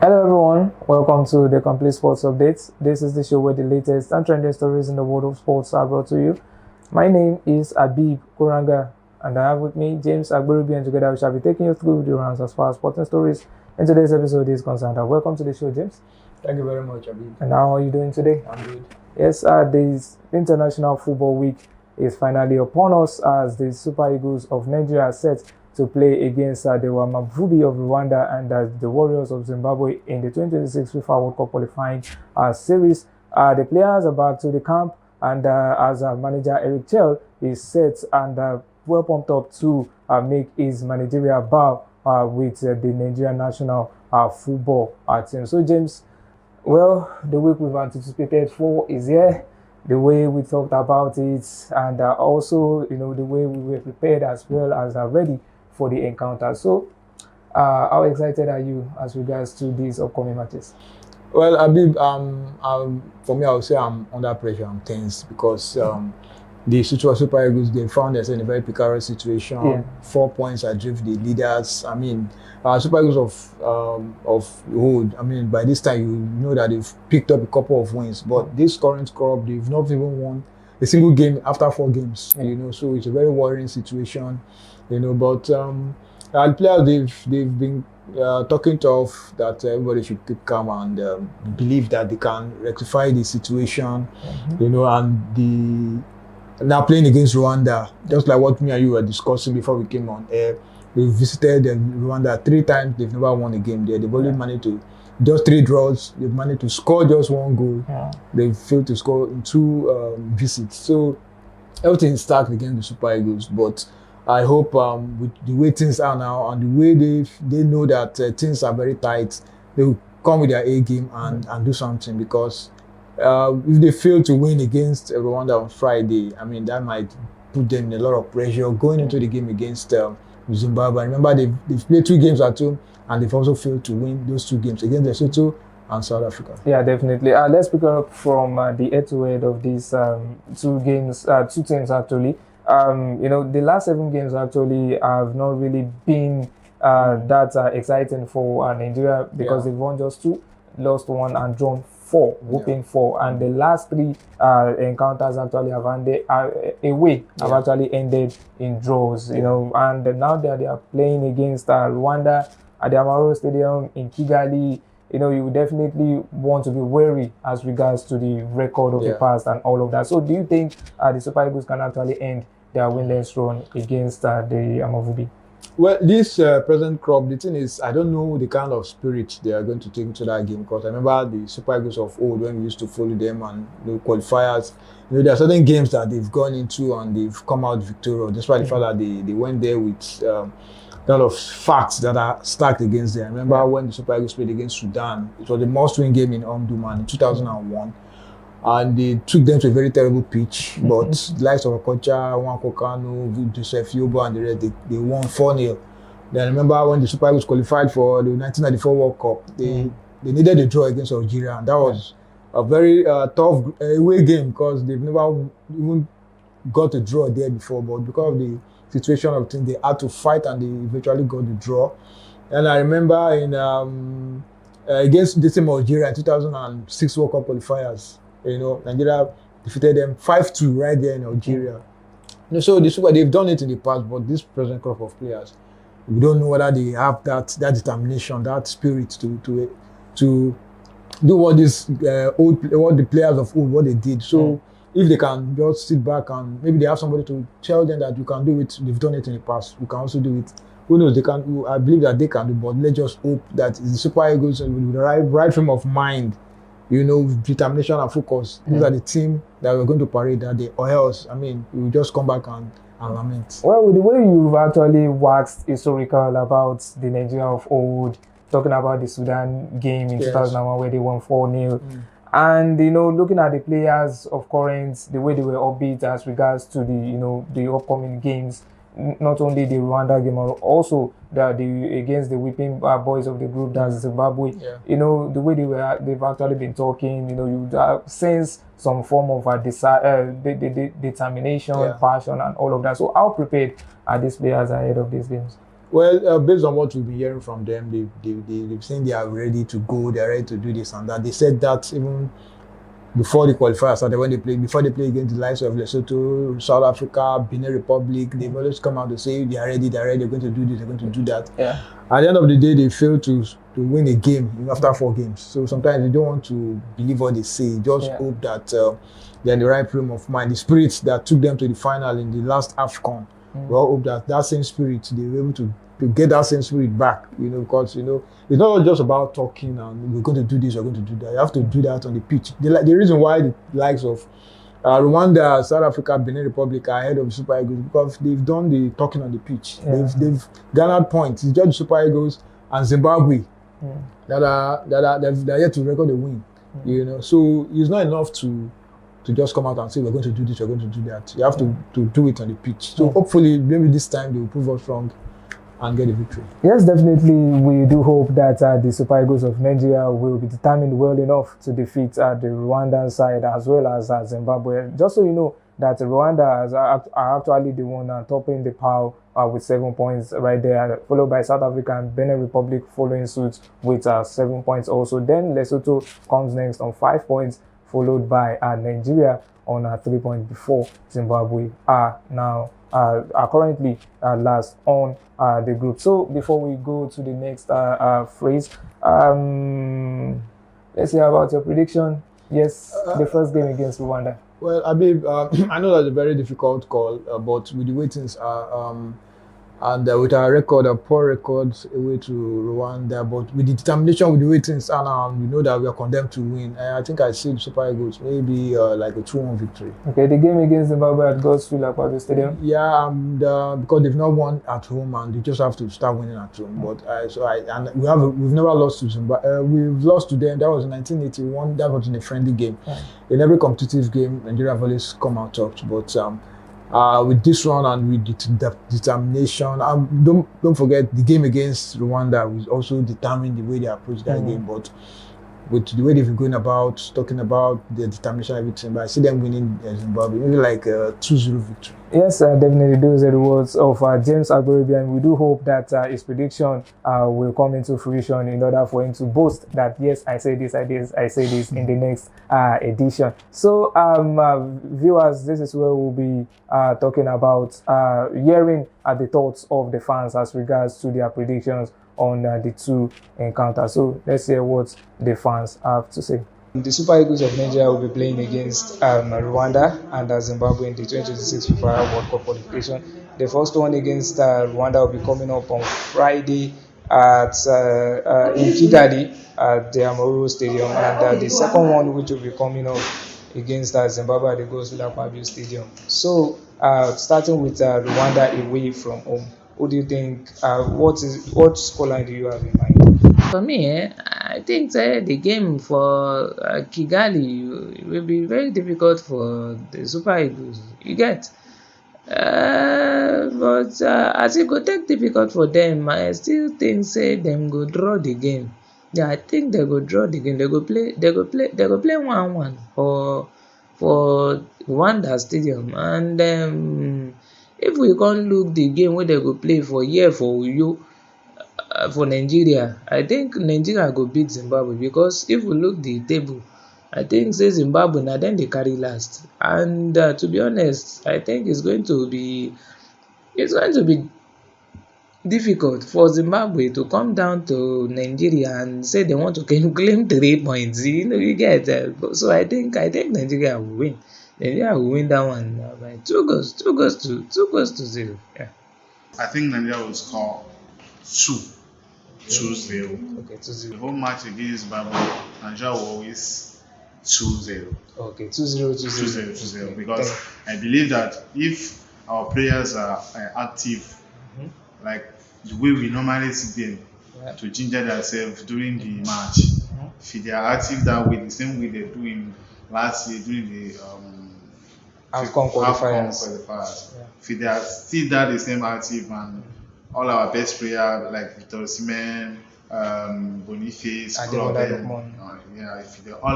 Hello everyone, welcome to the Complete Sports Updates. This is the show where the latest and trending stories in the world of sports are brought to you. My name is Abib Kuranga and I have with me James Agburubi, and together we shall be taking you through the rounds as far as sporting stories in today's episode is concerned. Welcome to the show, James. Thank you very much, Abib. And how are you doing today? I'm good. Yes, this International Football Week is finally upon us as the Super Eagles of Nigeria are set to play against the Zimbabwe of Rwanda and the Warriors of Zimbabwe in the 2026 FIFA World Cup qualifying series. The players are back to the camp, and as manager Eric Chelle is set and well pumped up to make his managerial bow with the Nigerian national football team. So, James, well, the week we've anticipated for is here. The way we talked about it, and also, the way we were prepared as well as ready for the encounter. So, how excited are you as regards to these upcoming matches? Well, Abib, for me, I would say I'm under pressure. I'm tense because the Super Eagles, they found themselves in a very precarious situation. Yeah. 4 points adrift the leaders. I mean, Super Eagles of old. I mean, by this time you know that they've picked up a couple of wins, but this current crop, they've not even won a single game after 4 games. Yeah. So it's a very worrying situation. But the players, they've been talking tough that everybody should keep calm and believe that they can rectify the situation. And now playing against Rwanda, just like what me and you were discussing before we came on air. We visited Rwanda 3 times. They've never won a game there. They've only managed to just 3 draws. They've managed to score just 1 goal. Yeah. They've failed to score in 2 visits. So everything is stacked against the Super Eagles. But I hope with the way things are now and the way they know that things are very tight, they will come with their A game and do something, because if they fail to win against Rwanda on Friday, I mean, that might put them in a lot of pressure going into the game against Zimbabwe. Remember, they've played 2 games at home and they've also failed to win those 2 games against Lesotho and South Africa. Yeah, definitely. Let's pick up from the head-to-head of these 2 teams actually. The last 7 games actually have not really been that exciting for Nigeria, because they've won just 2, lost 1 and drawn 4, whooping 4, and the last 3 encounters actually have ended have actually ended in draws. And now that they are playing against Rwanda at the Amahoro Stadium in Kigali, you definitely want to be wary as regards to the record of the past and all of that. So, do you think the Super Eagles can actually end their winless run against the Zimbabwe? Well, this present crop, the thing is, I don't know the kind of spirit they are going to take into that game, because I remember the Super Eagles of old, when we used to follow them and the qualifiers, there are certain games that they've gone into and they've come out victorious, despite the fact that they went there with kind of facts that are stacked against them. I remember when the Super Eagles played against Sudan, it was the must-win game in Omdurman in 2001. And they took them to a very terrible pitch, but the likes of Okocha, Nwankwo, Joseph Yobo and the rest, they won 4-0. Then I remember when the Super Eagles qualified for the 1994 World Cup, they needed a draw against Algeria, and that was a very tough away game, because they've never even got a draw there before, but because of the situation of things, they had to fight and they eventually got the draw. And I remember in against the same Algeria in 2006 World Cup qualifiers, Nigeria defeated them 5-2 right there in Algeria. So they've done it in the past, but this present crop of players, we don't know whether they have that determination, that spirit to do what what the players of old, what they did. So if they can just sit back and maybe they have somebody to tell them that you can do it, they've done it in the past, you can also do it. Who knows? They can. I believe that they can do, but let's just hope that the Super Eagles with the right frame of mind, determination and focus. These are the team that we're going to parade that day, or else, I mean, we will just come back and lament. Well, with the way you've actually waxed historical about the Nigeria of old, talking about the Sudan game in 2001 where they won 4-0, and looking at the players of current, the way they were upbeat as regards to the upcoming games, not only the Rwanda game, but also against the whipping boys of the group, that's Zimbabwe. The way they've actually been talking, you sense some form of determination, passion, and all of that. So how prepared are these players ahead of these games? Well, based on what we've been hearing from them, they've saying they are ready to go, they're ready to do this and that. They said that even before the qualifiers started, before they play against the likes of Lesotho, South Africa, Benin Republic, they've always come out to say they are ready, they're going to do this, they're going to do that. Yeah. At the end of the day, they fail to win a game after 4 games. So sometimes you don't want to believe what they say. Just hope that they're in the right frame of mind. The spirit that took them to the final in the last AFCON, we all hope that same spirit, they were able to get that same spirit back, because, it's not just about talking and we're going to do this, we're going to do that. You have to do that on the pitch. The reason why the likes of Rwanda, South Africa, Benin Republic are ahead of the Super Eagles because they've done the talking on the pitch. Yeah. They've garnered points. It's just the Super Eagles and Zimbabwe that are yet to record a win. So it's not enough to just come out and say we're going to do this, we're going to do that. You have to do it on the pitch. So hopefully, maybe this time they will prove us wrong and get a victory. Yes, definitely. We do hope that the Super Eagles of Nigeria will be determined well enough to defeat the Rwandan side as well as Zimbabwe. Just so you know that Rwanda are actually the one topping the pile with 7 points right there, followed by South Africa and Benin Republic following suit with 7 points also. Then Lesotho comes next on 5 points, followed by Nigeria on 3 points before Zimbabwe are currently last on the group. So before we go to the next phrase, let's hear about your prediction. Yes, the first game against Rwanda. Well, Abib, I know that's a very difficult call, but with the way things are, and with our record, a poor record away to Rwanda, but with the determination with the way things are now, we know that we are condemned to win. I think I see the Super Eagles maybe like a 2-1 victory. Okay, the game against Zimbabwe at Godswill Stadium. Yeah, because they've not won at home and they just have to start winning at home. But we've never lost to Zimbabwe. We've lost to them. That was in 1981. That was in a friendly game. In every competitive game, Nigeria have always come out top. But with this one and with the determination, don't forget the game against Rwanda will also determine the way they approach that game. But with the way they've been going about, talking about their determination, everything, but I see them winning Zimbabwe, maybe like a 2-0 victory. Yes, definitely. Those are the words of James Agborebia, and we do hope that his prediction will come into fruition in order for him to boast that, yes, I say this in the next edition. So, viewers, this is where we'll be talking about hearing the thoughts of the fans as regards to their predictions on the 2 encounters. So let's hear what the fans have to say. The Super Eagles of Nigeria will be playing against Rwanda and Zimbabwe in the 2026 FIFA World Cup qualification. The first one against Rwanda will be coming up on Friday in Kigali at the Amahoro Stadium, and the second one, which will be coming up against Zimbabwe at the Godswill Stadium. So starting with Rwanda away from home, what do you think? What scoreline do you have in mind? For me, I think the game for Kigali will be very difficult for the Super Eagles. You get, but as it go take difficult for them, I still think them go draw the game. Yeah, I think they go draw the game. They go play 1-1 for Rwanda Stadium, and if we can't look the game where they go play for Uyo. For Nigeria, I think Nigeria go beat Zimbabwe, because if we look the table, I think Zimbabwe now then they carry last, and to be honest, I think it's going to be difficult for Zimbabwe to come down to Nigeria and say they want to claim 3 points. You get so I think Nigeria will win. Nigeria will win that one by 2 goals to 0. Yeah. I think Nigeria will score 2-0. Okay, 2-0. The whole match against Zimbabwe, Nigeria will always 2-0. Okay, 2-0. 2-0. Because I believe that if our players are active, like the way we normally see them, to ginger themselves during the match, if they are active that way, the same way they do in last year during the AFCON qualifiers. If they are still that the same active, and all our best players like Victor Osimhen, Boniface, all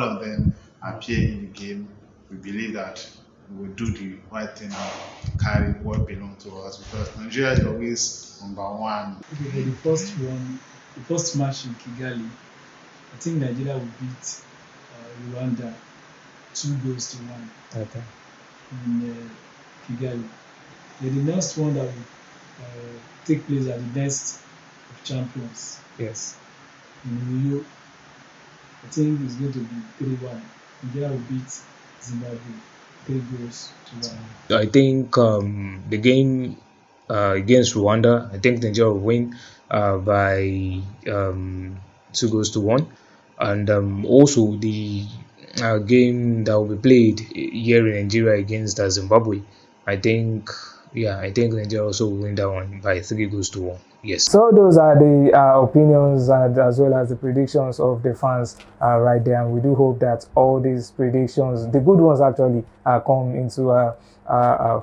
of them appear in the game, we believe that we will do the right thing and carry what belongs to us, because Nigeria is always number one. Okay, for the first one, the first match in Kigali, I think Nigeria will beat Rwanda 2-1 Okay. in Kigali. Then the next one that will take place at the Nest of Champions Yes. in Rio, I think it's going to be 3-1. Nigeria will beat Zimbabwe 3-1. I think the game against Rwanda, I think Nigeria will win by 2-1, and also the game that will be played here in Nigeria against Zimbabwe, I think Nigeria also will win that one by 3-1. Yes. So those are the opinions and as well as the predictions of the fans right there, and we do hope that all these predictions, the good ones actually, come into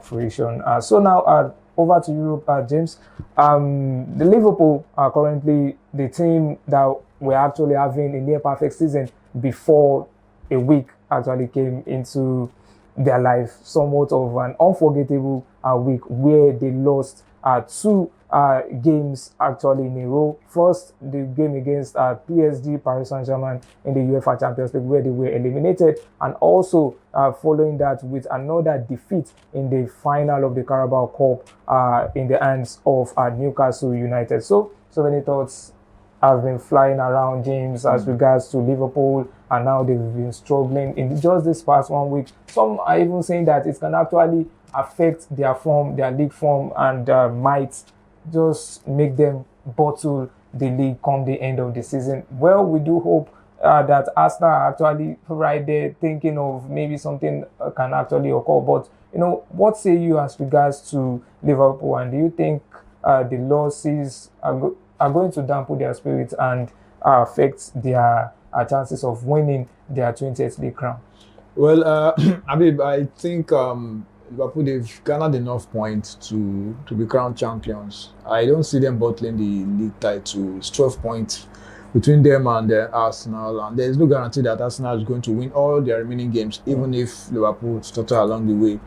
fruition. So now over to Europe, James. The Liverpool are currently the team that we're actually having a near perfect season before a week actually came into their life. Somewhat of an unforgettable week where they lost two games actually in a row. First, the game against PSG, Paris Saint-Germain, in the UEFA Champions League, where they were eliminated, and also following that with another defeat in the final of the Carabao Cup in the hands of Newcastle United. So many thoughts have been flying around, James, as regards to Liverpool, and now they've been struggling in just this past 1 week. Some are even saying that it can actually affect their form, their league form, and might just make them bottle the league come the end of the season. Well, we do hope that Arsenal are actually right there thinking of maybe something can actually occur. But, what say you as regards to Liverpool, and do you think the losses are going to dampen their spirits and affect their chances of winning their 20th league crown? Well, I think Liverpool, they've garnered enough points to be crowned champions. I don't see them bottling the league title. It's 12 points between them and Arsenal, and there's no guarantee that Arsenal is going to win all their remaining games, even if Liverpool stutter along the way.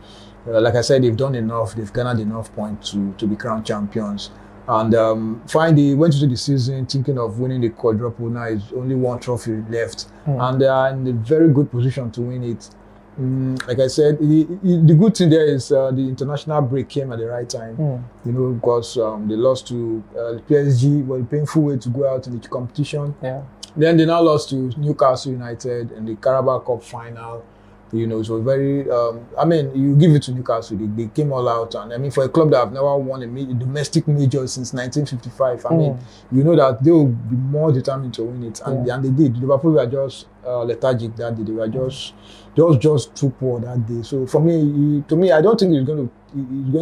Like I said, they've done enough. They've garnered enough points to be crowned champions. And finally, went into the season thinking of winning the quadruple. Now it's only one trophy left, and they are in a very good position to win it. Like I said, the good thing there is the international break came at the right time. Because they lost to PSG, was a painful way to go out in the competition. Yeah. Then they now lost to Newcastle United in the Carabao Cup final. So very, you give it to Newcastle, they came all out. And for a club that have never won a domestic major since 1955, that they will be more determined to win it. And they did. Liverpool were just lethargic that day. They were just too poor that day. So for me, I don't think it's going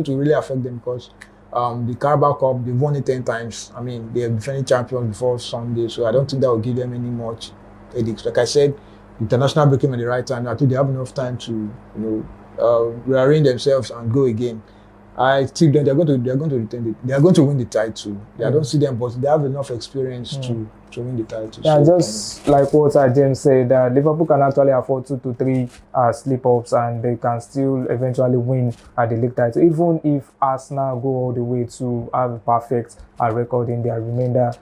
to really affect them, because the Carabao Cup, they've won it 10 times. They have defending champions before Sunday, so I don't think that will give them any much headaches. Like I said, international break came at the right time. I think they have enough time to, rearrange themselves and go again. I think that they're going to retain it. They are going to win the title. I don't see them, but they have enough experience to win the title. Yeah, so, just like what James said, Liverpool can actually afford 2 to 3 slip-ups, and they can still eventually win the league title, even if Arsenal go all the way to have a perfect record in their remaining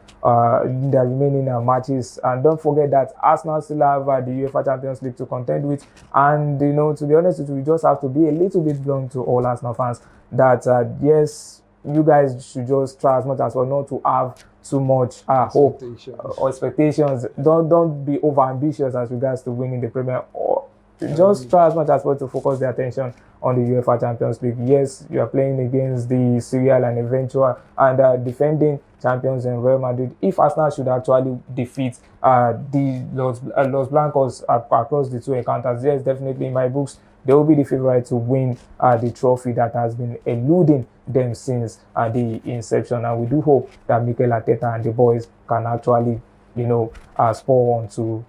matches. And don't forget that Arsenal still have the UEFA Champions League to contend with, and to be honest, we just have to be a little bit blunt to all Arsenal fans that yes, you guys should just try as much as well not to have too much hope or expectations. Don't be over ambitious as regards to winning the Premier, or just try as much as well to focus the attention on the UEFA Champions League. Yes, you are playing against the serial and eventual and defending champions in Real Madrid. If Arsenal should actually defeat the Los Blancos across the two encounters, yes, definitely in my books, they will be the favorite to win the trophy that has been eluding them since the inception. And we do hope that Mikel Arteta and the boys can actually, spur on to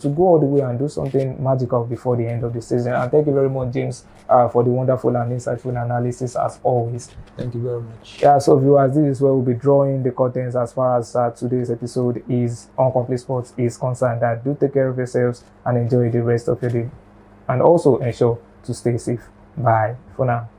go all the way and do something magical before the end of the season. And thank you very much, James, for the wonderful and insightful analysis as always. Thank you very much. Yeah, so viewers, this is where we'll be drawing the curtains as far as today's episode is on Complete Sports is concerned. Do take care of yourselves and enjoy the rest of your day. And also ensure to stay safe. Bye for now.